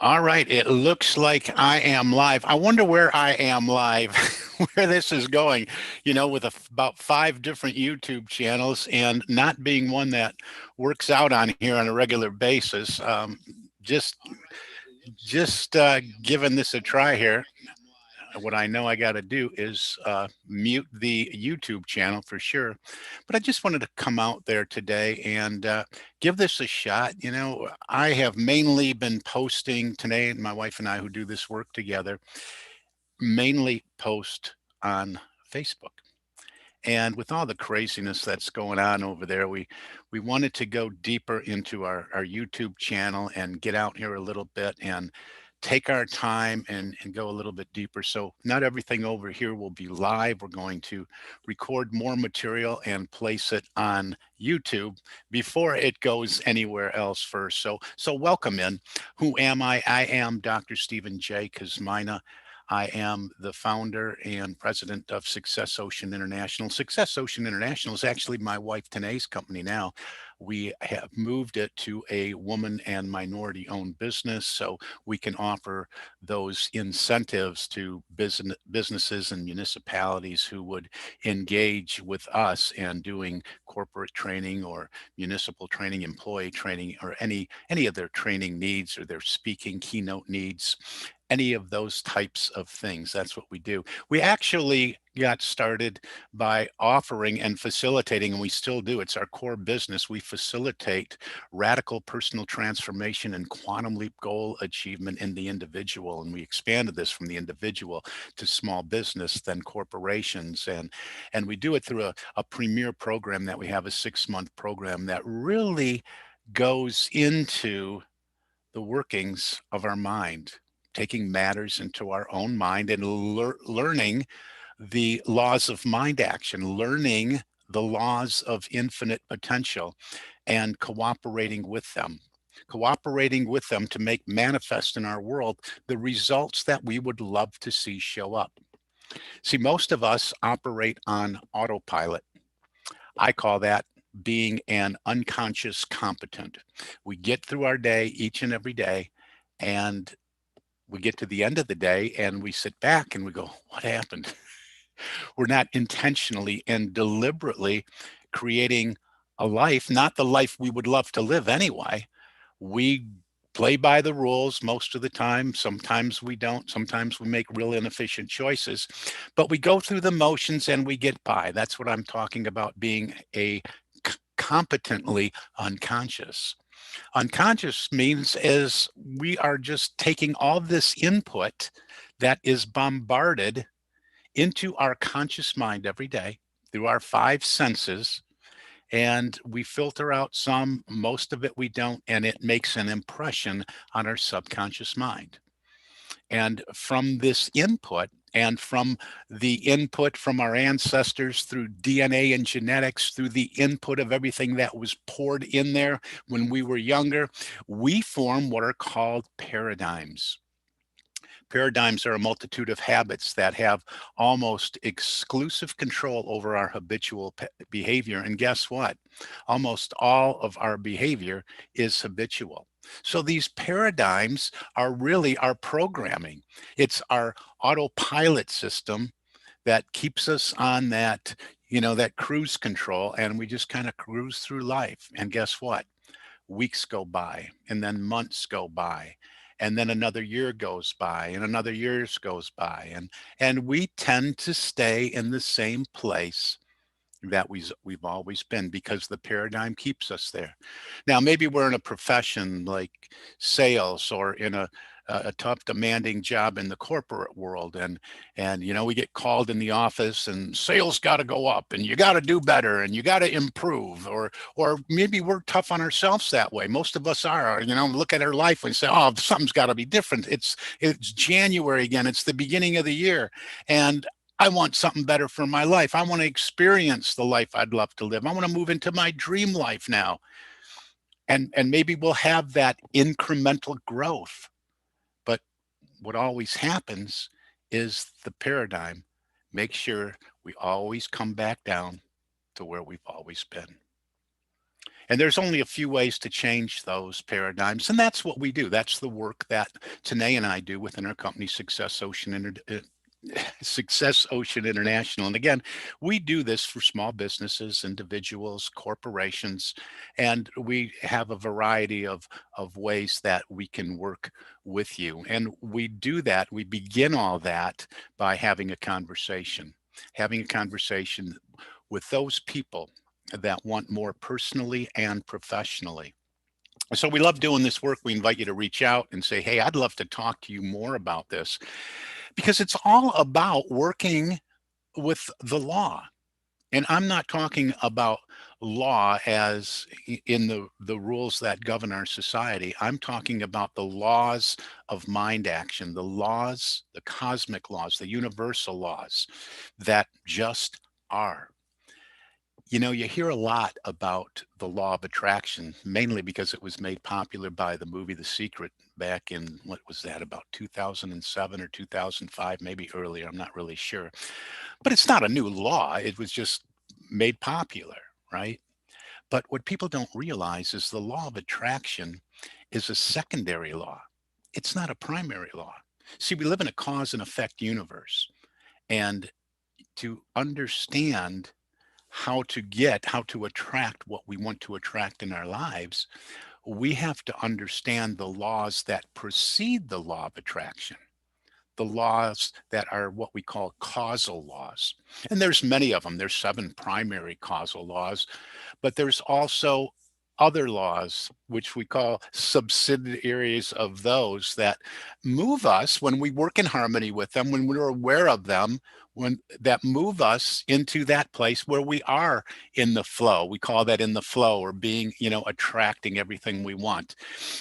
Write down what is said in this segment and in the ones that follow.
All right, it looks like I am live. I wonder where I am live, where this is going, with about five different YouTube channels and not being one that works out on here on a regular basis. Just giving this a try here. What I know I got to do is mute the YouTube channel for sure. But I just wanted to come out there today and give this a shot. I have mainly been posting today, and my wife and I, who do this work together, mainly post on Facebook. And with all the craziness that's going on over there, we wanted to go deeper into our YouTube channel and get out here a little bit and take our time and go a little bit deeper. So not everything over here will be live. We're going to record more material and place it on YouTube before it goes anywhere else first. So welcome in. Who am I? I am Dr. Stephen J. Kosmina. I am the founder and president of Success Ocean International. Success Ocean International is actually my wife Tanae's company now. We have moved it to a woman and minority owned business so we can offer those incentives to businesses and municipalities who would engage with us in doing corporate training or municipal training, employee training, or any of their training needs or their speaking keynote needs, any of those types of things. That's what we do. We actually got started by offering and facilitating, and we still do. It's our core business. We facilitate radical personal transformation and quantum leap goal achievement in the individual. And we expanded this from the individual to small business, then corporations. And we do it through a premier program that we have, a 6-month program that really goes into the workings of our mind, taking matters into our own mind and learning the laws of mind action, learning the laws of infinite potential and cooperating with them to make manifest in our world the results that we would love to see show up. See, most of us operate on autopilot. I call that being an unconscious competent. We get through our day each and every day, and we get to the end of the day and we sit back and we go, what happened? We're not intentionally and deliberately creating a life, not the life we would love to live anyway. We play by the rules most of the time. Sometimes we don't. Sometimes we make real inefficient choices, but we go through the motions and we get by. That's what I'm talking about, being a competently unconscious. Unconscious means is we are just taking all this input that is bombarded into our conscious mind every day through our five senses, and we filter out some, most of it we don't, and it makes an impression on our subconscious mind. And from this input, and from the input from our ancestors through DNA and genetics, through the input of everything that was poured in there when we were younger, we form what are called paradigms. Paradigms are a multitude of habits that have almost exclusive control over our habitual behavior. And guess what? Almost all of our behavior is habitual. So these paradigms are really our programming. It's our autopilot system that keeps us on that cruise control, and we just kind of cruise through life. And guess what? Weeks go by, and then months go by, and then another year goes by, and another year goes by, and we tend to stay in the same place that we've always been because the paradigm keeps us there. Now, maybe we're in a profession like sales or in a tough demanding job in the corporate world, and we get called in the office and sales got to go up and you got to do better and you got to improve, or maybe we're tough on ourselves that way. Most of us are, look at our life and say, oh, something's got to be different. It's January again, it's the beginning of the year, and I want something better for my life. I want to experience the life I'd love to live. I want to move into my dream life now. And maybe we'll have that incremental growth. But what always happens is the paradigm makes sure we always come back down to where we've always been. And there's only a few ways to change those paradigms. And that's what we do. That's the work that Tanae and I do within our company, Success Ocean International. And again, we do this for small businesses, individuals, corporations, and we have a variety of ways that we can work with you. And we do that, we begin all that by having a conversation with those people that want more personally and professionally. So we love doing this work. We invite you to reach out and say, hey, I'd love to talk to you more about this, because it's all about working with the law. And I'm not talking about law as in the rules that govern our society. I'm talking about the laws of mind action, the laws, the cosmic laws, the universal laws that just are. You know, you hear a lot about the law of attraction, mainly because it was made popular by the movie The Secret back in, what was that, about 2007 or 2005, maybe earlier, I'm not really sure. But it's not a new law, it was just made popular, right? But what people don't realize is the law of attraction is a secondary law. It's not a primary law. See, we live in a cause and effect universe. And to understand how to attract what we want to attract in our lives, we have to understand the laws that precede the law of attraction, the laws that are what we call causal laws. And there's many of them. There's 7 primary causal laws, but there's also other laws, which we call subsidiaries of those, that move us when we work in harmony with them, when we're aware of them, when that move us into that place where we are in the flow. We call that in the flow, or being, attracting everything we want.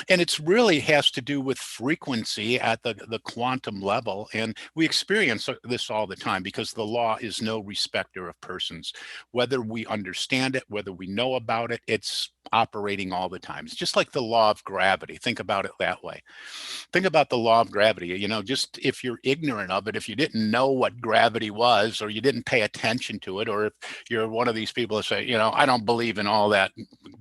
And it's really has to do with frequency at the quantum level. And we experience this all the time, because the law is no respecter of persons. Whether we understand it, whether we know about it, it's operating all the time. It's just like the law of gravity. Think about it that way. Think about the law of gravity. Just if you're ignorant of it, if you didn't know what gravity was, or you didn't pay attention to it, or if you're one of these people that say, I don't believe in all that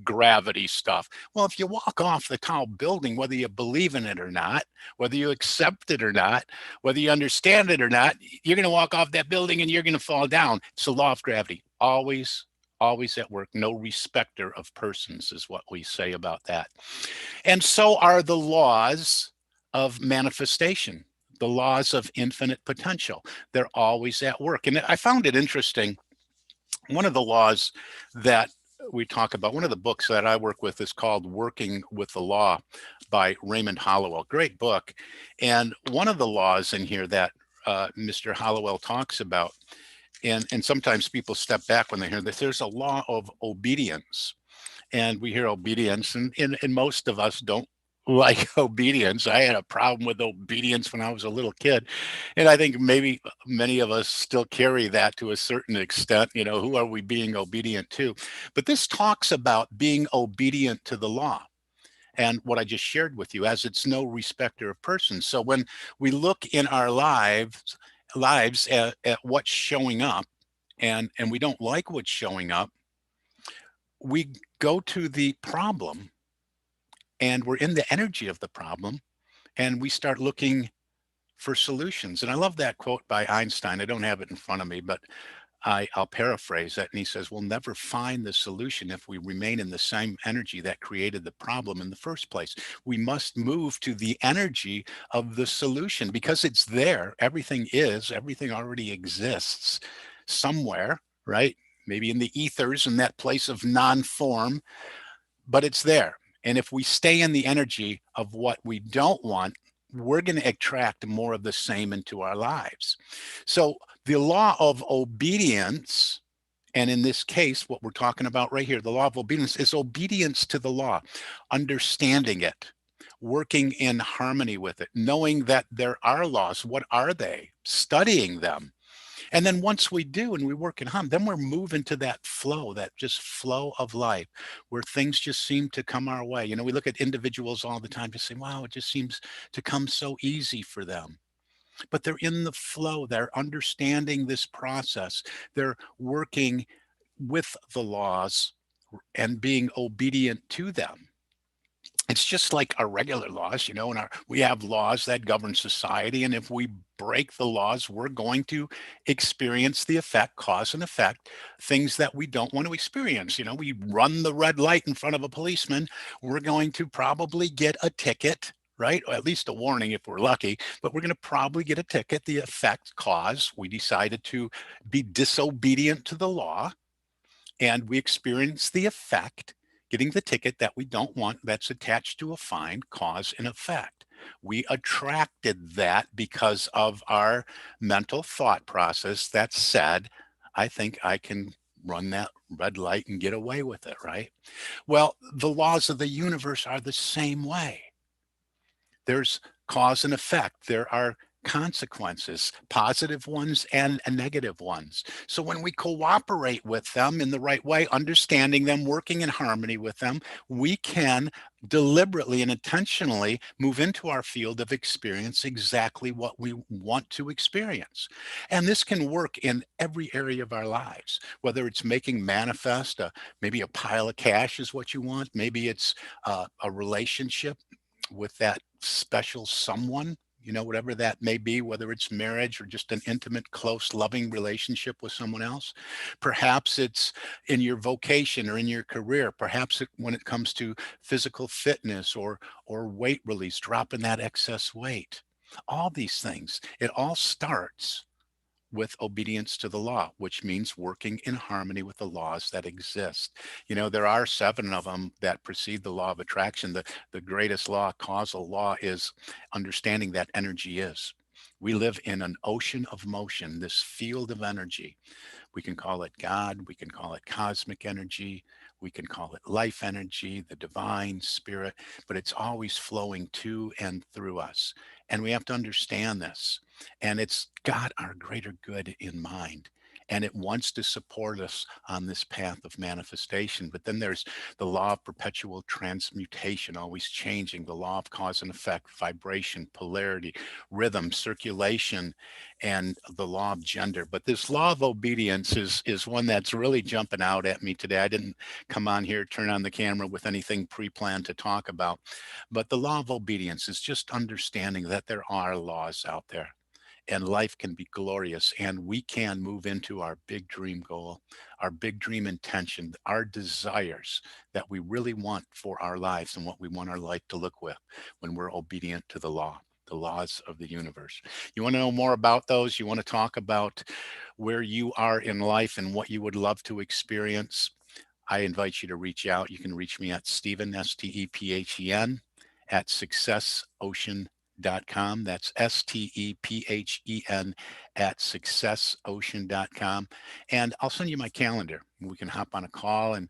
gravity stuff. Well, if you walk off the tall building, whether you believe in it or not, whether you accept it or not, whether you understand it or not, you're going to walk off that building and you're going to fall down. It's the law of gravity. Always at work. No respecter of persons is what we say about that. And so are the laws of manifestation, the laws of infinite potential. They're always at work. And I found it interesting. One of the laws that we talk about, one of the books that I work with, is called Working with the Law by Raymond Hollowell. Great book. And one of the laws in here that Mr. Hollowell talks about, and sometimes people step back when they hear this, there's a law of obedience. And we hear obedience, and most of us don't like obedience. I had a problem with obedience when I was a little kid. And I think maybe many of us still carry that to a certain extent. Who are we being obedient to? But this talks about being obedient to the law. And what I just shared with you, as it's no respecter of persons. So when we look in our lives at what's showing up, and we don't like what's showing up, we go to the problem, and we're in the energy of the problem, and we start looking for solutions. And I love that quote by Einstein. I don't have it in front of me, but I'll paraphrase that. And he says, we'll never find the solution if we remain in the same energy that created the problem in the first place. We must move to the energy of the solution, because it's there. Everything already exists somewhere, right? Maybe in the ethers, in that place of non-form, but it's there. And if we stay in the energy of what we don't want, we're going to attract more of the same into our lives. So the law of obedience, and in this case, what we're talking about right here, the law of obedience, is obedience to the law, understanding it, working in harmony with it, knowing that there are laws. What are they? Studying them. And then once we do, and we work in harmony, then we're moving to that flow, that just flow of life, where things just seem to come our way. We look at individuals all the time to say, wow, it just seems to come so easy for them. But they're in the flow. They're understanding this process. They're working with the laws, and being obedient to them. It's just like our regular laws, you know, and we have laws that govern society. And if we break the laws, we're going to experience the effect, cause and effect, things that we don't want to experience. You know, we run the red light in front of a policeman, we're going to probably get a ticket, right? Or at least a warning if we're lucky, but we're going to probably get a ticket. The effect, cause, we decided to be disobedient to the law, and we experience the effect, getting the ticket that we don't want, that's attached to a fine, cause and effect. We attracted that because of our mental thought process that said, I think I can run that red light and get away with it, right? Well, the laws of the universe are the same way. There's cause and effect. There are consequences, positive ones and negative ones. So when we cooperate with them in the right way, understanding them, working in harmony with them, we can deliberately and intentionally move into our field of experience exactly what we want to experience. And this can work in every area of our lives, whether it's making manifest, maybe a pile of cash is what you want, maybe it's a relationship with that special someone, you know, whatever that may be, whether it's marriage or just an intimate, close, loving relationship with someone else. Perhaps it's in your vocation or in your career. Perhaps when it comes to physical fitness or weight release, dropping that excess weight. All these things, it all starts with obedience to the law, which means working in harmony with the laws that exist. You know, there are 7 of them that precede the law of attraction. The greatest law, causal law, is understanding that energy is. We live in an ocean of motion, this field of energy. We can call it God, we can call it cosmic energy, we can call it life energy, the divine spirit, but it's always flowing to and through us. And we have to understand this. And it's got our greater good in mind. And it wants to support us on this path of manifestation. But then there's the law of perpetual transmutation, always changing, the law of cause and effect, vibration, polarity, rhythm, circulation, and the law of gender. But this law of obedience is one that's really jumping out at me today. I didn't come on here, turn on the camera with anything pre-planned to talk about. But the law of obedience is just understanding that there are laws out there and life can be glorious and we can move into our big dream goal, our big dream intention, our desires that we really want for our lives and what we want our life to look with when we're obedient to the law, the laws of the universe. You want to know more about those? You want to talk about where you are in life and what you would love to experience? I invite you to reach out. You can reach me at Stephen, Stephen, at successocean.com. That's Stephen at successocean.com. And I'll send you my calendar. We can hop on a call and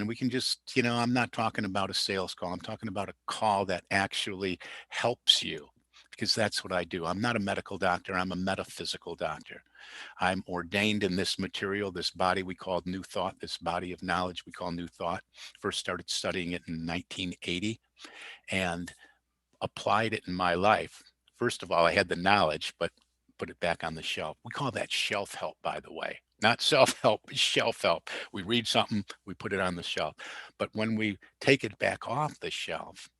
we can just, you know, I'm not talking about a sales call. I'm talking about a call that actually helps you, because that's what I do. I'm not a medical doctor. I'm a metaphysical doctor. I'm ordained in this material, this body we call New Thought, this body of knowledge we call New Thought. First started studying it in 1980 and applied it in my life. First of all, I had the knowledge, but put it back on the shelf. We call that shelf help, by the way. Not self-help, shelf help. We read something, we put it on the shelf. But when we take it back off the shelf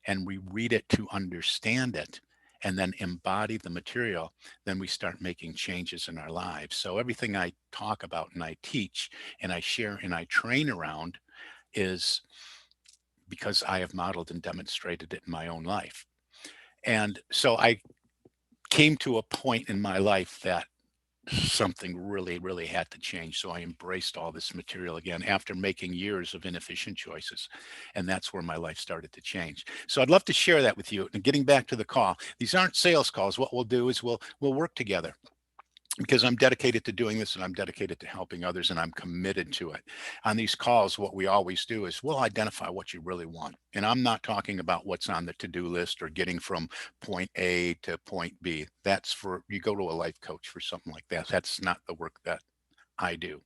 and we read it to understand it, and then embody the material, then we start making changes in our lives. So everything I talk about and I teach and I share and I train around is because I have modeled and demonstrated it in my own life. And so I came to a point in my life that something really, really had to change. So I embraced all this material again after making years of inefficient choices. And that's where my life started to change. So I'd love to share that with you. And getting back to the call, these aren't sales calls. What we'll do is we'll work together, because I'm dedicated to doing this and I'm dedicated to helping others and I'm committed to it. On these calls, what we always do is we'll identify what you really want. And I'm not talking about what's on the to-do list or getting from point A to point B. That's for, you go to a life coach for something like that. That's not the work that I do.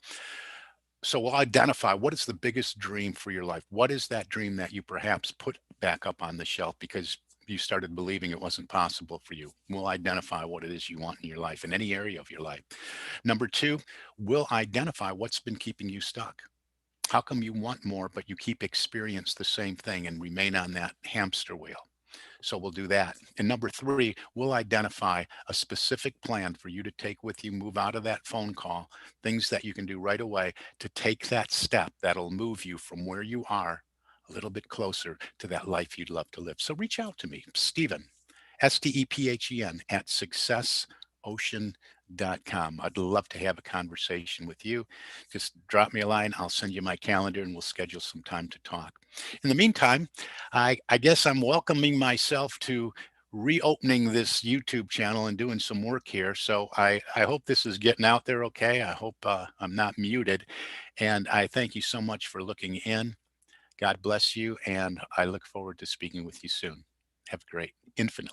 So we'll identify what is the biggest dream for your life. What is that dream that you perhaps put back up on the shelf because you started believing it wasn't possible for you? We'll identify what it is you want in your life, in any area of your life. Number two, we'll identify what's been keeping you stuck. How come you want more, but you keep experience the same thing and remain on that hamster wheel? So we'll do that. And number three, we'll identify a specific plan for you to take with you, move out of that phone call, things that you can do right away to take that step that'll move you from where you are a little bit closer to that life you'd love to live. So reach out to me, Stephen, Stephen at successocean.com. I'd love to have a conversation with you. Just drop me a line. I'll send you my calendar and we'll schedule some time to talk. In the meantime, I guess I'm welcoming myself to reopening this YouTube channel and doing some work here. So I hope this is getting out there okay. I hope I'm not muted. And I thank you so much for looking in. God bless you. And I look forward to speaking with you soon. Have a great, infinite